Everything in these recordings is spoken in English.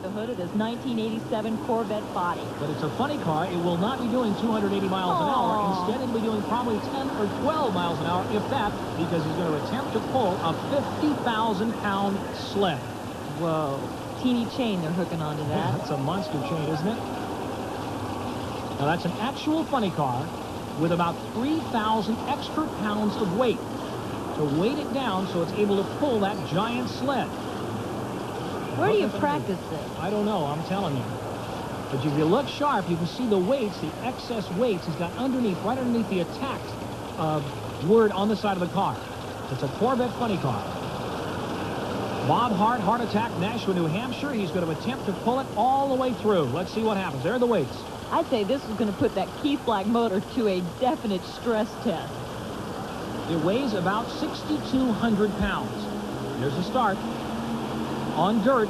the hood of this 1987 Corvette body. But it's a funny car. It will not be doing 280 miles an hour. Instead, it'll be doing probably 10 or 12 miles an hour, if that, because he's going to attempt to pull a 50,000-pound sled. Whoa. Teeny chain they're hooking onto that. That's a monster chain, isn't it? Now, that's an actual funny car with about 3,000 extra pounds of weight to weight it down so it's able to pull that giant sled. Where do you practice this? I don't know, I'm telling you. But if you look sharp, you can see the weights, the excess weights he's got underneath, right underneath the attack word on the side of the car. It's a Corvette funny car. Bob Hart, Heart Attack, Nashua, New Hampshire. He's going to attempt to pull it all the way through. Let's see what happens. There are the weights. I'd say this is going to put that Keith Black motor to a definite stress test. It weighs about 6,200 pounds. Here's the start. On dirt,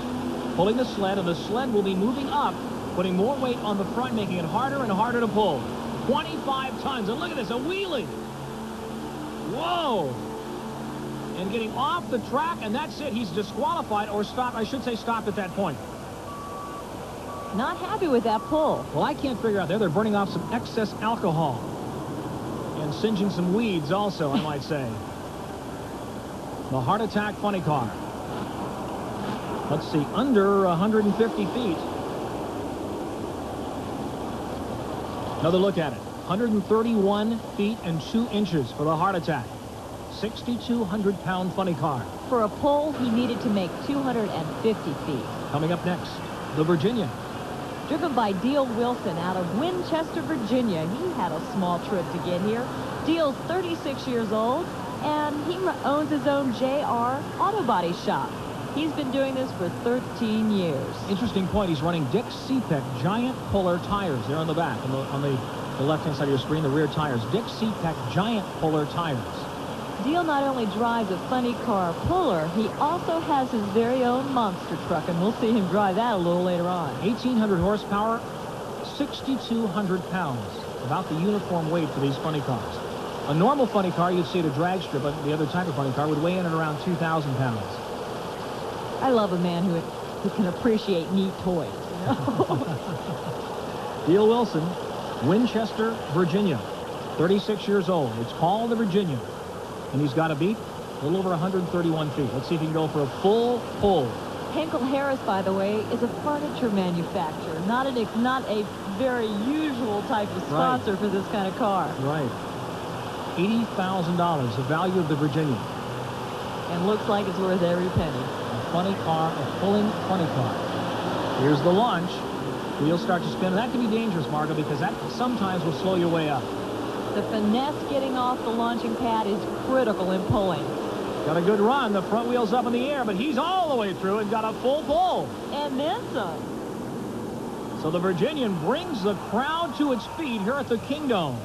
pulling the sled, and the sled will be moving up, putting more weight on the front, making it harder and harder to pull. 25 tons, and look at this, a wheelie. Whoa. And getting off the track, and that's it. He's disqualified, or stopped. I should say stopped at that point. Not happy with that pull. Well, I can't figure out there. They're burning off some excess alcohol. And singeing some weeds also, I might say. The Heart Attack funny car. Let's see, under 150 feet. Another look at it. 131 feet and 2 inches for the Heart Attack. 6,200-pound funny car. For a pull, he needed to make 250 feet. Coming up next, the Virginia. Driven by Deal Wilson out of Winchester, Virginia. He had a small trip to get here. Deal's 36 years old, and he owns his own JR Auto Body Shop. He's been doing this for 13 years. Interesting point. He's running Dick Seepeck Giant Puller tires there on the back, on the left-hand side of your screen, the rear tires. Dick Seepeck Giant Puller tires. Deal not only drives a funny car puller, he also has his very own monster truck, and we'll see him drive that a little later on. 1,800 horsepower, 6,200 pounds. About the uniform weight for these funny cars. A normal funny car, you'd see at a drag strip, but the other type of funny car would weigh in at around 2,000 pounds. I love a man who can appreciate neat toys, you know? Deal Wilson, Winchester, Virginia, 36 years old. It's called the Virginia. And he's got a beat a little over 131 feet. Let's see if he can go for a full pull. Henkel Harris, by the way, is a furniture manufacturer, not a very usual type of sponsor for this kind of car. Right. $80,000, the value of the Virginia. And looks like it's worth every penny. A funny car, a pulling funny car. Here's the launch. Wheels start to spin. And that can be dangerous, Margo, because that sometimes will slow your way up. The finesse getting off the launching pad is critical in pulling. Got a good run. The front wheel's up in the air, but he's all the way through and got a full pull. And then some. So the Virginian brings the crowd to its feet here at the Kingdome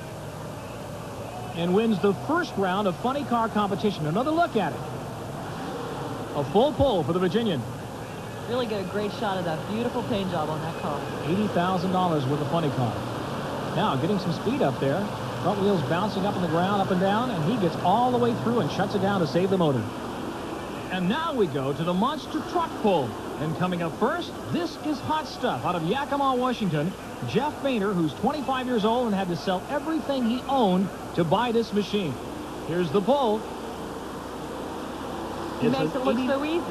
and wins the first round of funny car competition. Another look at it. A full pull for the Virginian. Really get a great shot of that beautiful paint job on that car. $80,000 worth of funny car. Now getting some speed up there. Front wheels bouncing up on the ground, up and down, and he gets all the way through and shuts it down to save the motor. And now we go to the monster truck pull. And coming up first, this is hot stuff. Out of Yakima, Washington, Jeff Boehner, who's 25 years old and had to sell everything he owned to buy this machine. Here's the pull. He makes it look so easy.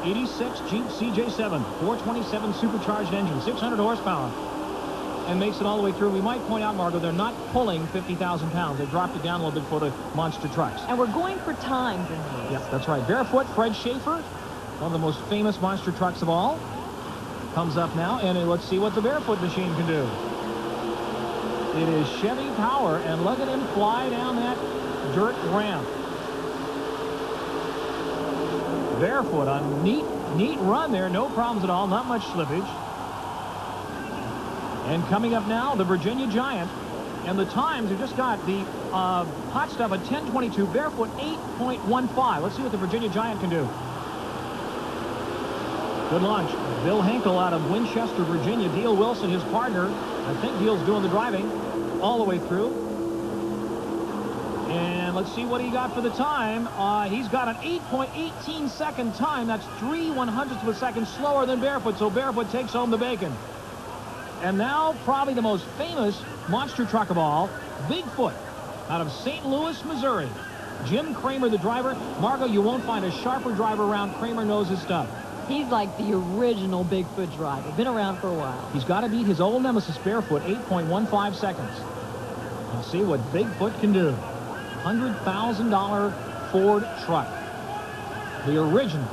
86 Jeep CJ7, 427 supercharged engine, 600 horsepower. And makes it all the way through. We might point out, Margo, they're not pulling 50,000 pounds. They dropped it down a little bit for the monster trucks. And we're going for times in these. Yep, that's right. Barefoot Fred Schaefer, one of the most famous monster trucks of all, comes up now. And let's see what the Barefoot machine can do. It is Chevy power, and look at him fly down that dirt ramp. Barefoot, a neat run there. No problems at all. Not much slippage. And coming up now, the Virginia Giant. And the times have just got the hot stuff at 10:22, Barefoot 8.15. Let's see what the Virginia Giant can do. Good launch. Bill Henkel out of Winchester, Virginia. Deal Wilson, his partner. I think Deal's doing the driving all the way through. And let's see what he got for the time. He's got an 8.18 second time. That's 3/100ths of a second slower than Barefoot, so Barefoot takes home the bacon. And now, probably the most famous monster truck of all, Bigfoot, out of St. Louis, Missouri. Jim Kramer, the driver. Margo, you won't find a sharper driver around. Kramer knows his stuff. He's like the original Bigfoot driver. Been around for a while. He's got to beat his old nemesis, Barefoot, 8.15 seconds. We'll see what Bigfoot can do. $100,000 Ford truck. The original.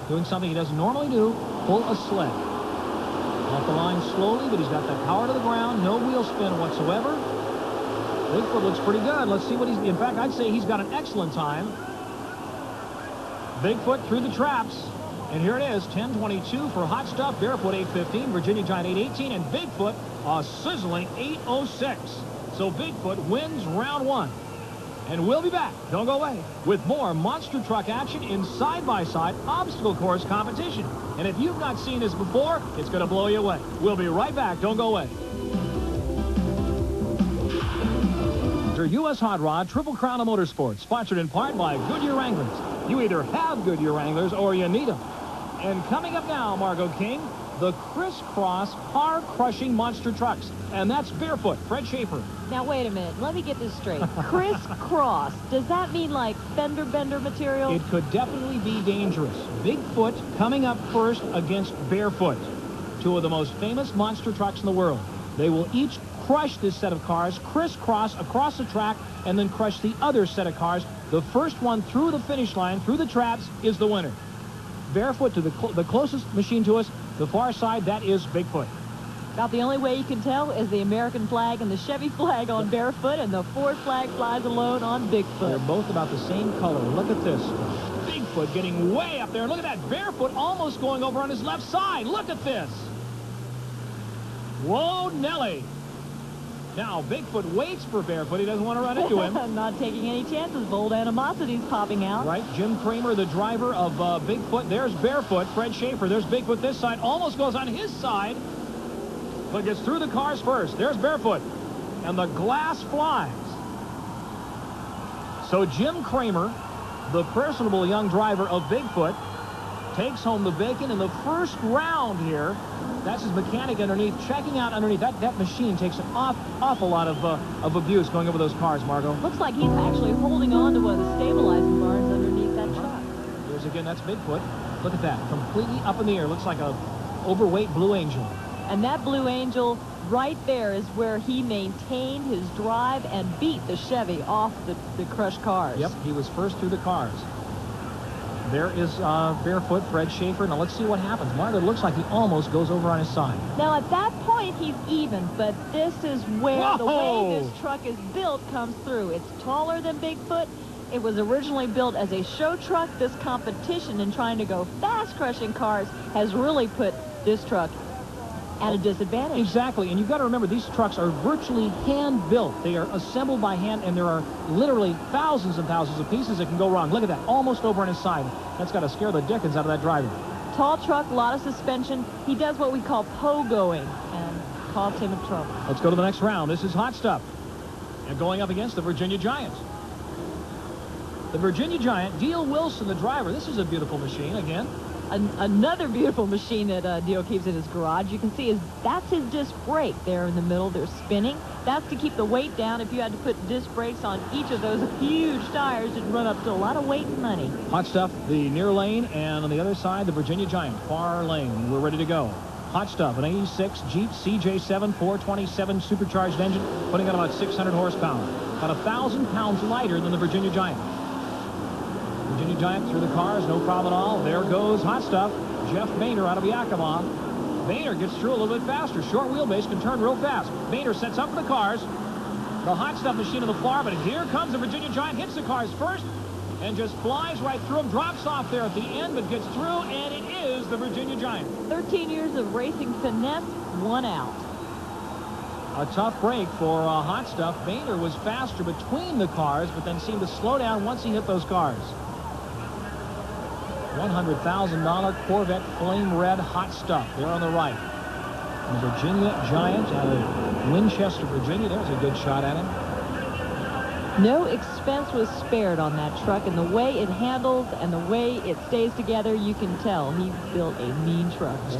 Doing something he doesn't normally do, pull a sled. Off the line slowly, but he's got that power to the ground. No wheel spin whatsoever. Bigfoot looks pretty good. Let's see what he's... In fact, I'd say he's got an excellent time. Bigfoot through the traps. And here it is, 10:22 for Hot Stuff. Barefoot, 8:15. Virginia Giant, 8:18. And Bigfoot, a sizzling 8:06. So Bigfoot wins round one. And we'll be back, don't go away, with more monster truck action in side-by-side obstacle course competition. And if you've not seen this before, it's going to blow you away. We'll be right back, don't go away. U.S. Hot Rod Triple Crown of Motorsports, sponsored in part by Goodyear Wranglers. You either have Goodyear Wranglers or you need them. And coming up now, Margo King, the crisscross car-crushing monster trucks. And that's Barefoot, Fred Schaefer. Now, wait a minute. Let me get this straight. Crisscross. Does that mean like fender bender material? It could definitely be dangerous. Bigfoot coming up first against Barefoot. Two of the most famous monster trucks in the world. They will each crush this set of cars, crisscross across the track, and then crush the other set of cars. The first one through the finish line, through the traps, is the winner. Barefoot to the closest machine to us, the far side, that is Bigfoot. About the only way you can tell is the American flag and the Chevy flag on Barefoot, and the Ford flag flies alone on Bigfoot. They're both about the same color. Look at this. Bigfoot getting way up there. Look at that. Barefoot almost going over on his left side. Look at this. Whoa, Nelly. Now, Bigfoot waits for Barefoot. He doesn't want to run into him. Not taking any chances. Bold animosity's popping out. Right. Jim Kramer, the driver of Bigfoot. There's Barefoot. Fred Schaefer. There's Bigfoot this side. Almost goes on his side, but gets through the cars first. There's Barefoot. And the glass flies. So Jim Kramer, the personable young driver of Bigfoot, takes home the bacon in the first round here. That's his mechanic underneath, checking out underneath. That machine takes an awful lot of abuse going over those cars, Margo. Looks like he's actually holding on to one of the stabilizing bars underneath that truck. Here's again, that's Bigfoot. Look at that, completely up in the air. Looks like a overweight Blue Angel. And that Blue Angel right there is where he maintained his drive and beat the Chevy off the crushed cars. Yep, he was first through the cars. There is Barefoot, Fred Schaefer. Now let's see what happens. Margo, it looks like he almost goes over on his side. Now at that point he's even, but this is where the way this truck is built comes through. It's taller than Bigfoot. It was originally built as a show truck. This competition in trying to go fast crushing cars has really put this truck at a disadvantage. Exactly, and you've got to remember, these trucks are virtually hand-built. They are assembled by hand, and there are literally thousands and thousands of pieces that can go wrong. Look at that, almost over on his side. That's got to scare the dickens out of that driver. Tall truck, a lot of suspension. He does what we call pogoing, and caused him trouble. Let's go to the next round. This is Hot Stuff, and going up against the Virginia Giant. The Virginia Giant, Dale Wilson, the driver. This is a beautiful machine, again. Another beautiful machine that Dale keeps in his garage. You can see that's his disc brake there in the middle. They're spinning. That's to keep the weight down. If you had to put disc brakes on each of those huge tires, it'd run up to a lot of weight and money. Hot Stuff, the near lane, and on the other side, the Virginia Giant, far lane. We're ready to go. Hot Stuff, an 86 Jeep CJ7 427 supercharged engine, putting out about 600 horsepower. About 1,000 pounds lighter than the Virginia Giant. Virginia Giant through the cars, no problem at all. There goes Hot Stuff. Jeff Boehner out of Yakima. Boehner gets through a little bit faster. Short wheelbase can turn real fast. Boehner sets up for the cars. The Hot Stuff machine on the far, but here comes the Virginia Giant. Hits the cars first and just flies right through them. Drops off there at the end, but gets through, and it is the Virginia Giant. 13 years of racing finesse, one out. A tough break for Hot Stuff. Boehner was faster between the cars, but then seemed to slow down once he hit those cars. $100,000 Corvette Flame Red Hot Stuff there on the right. And the Virginia Giant out of Winchester, Virginia. There's a good shot at him. No expense was spared on that truck, and the way it handles and the way it stays together, you can tell he built a mean truck.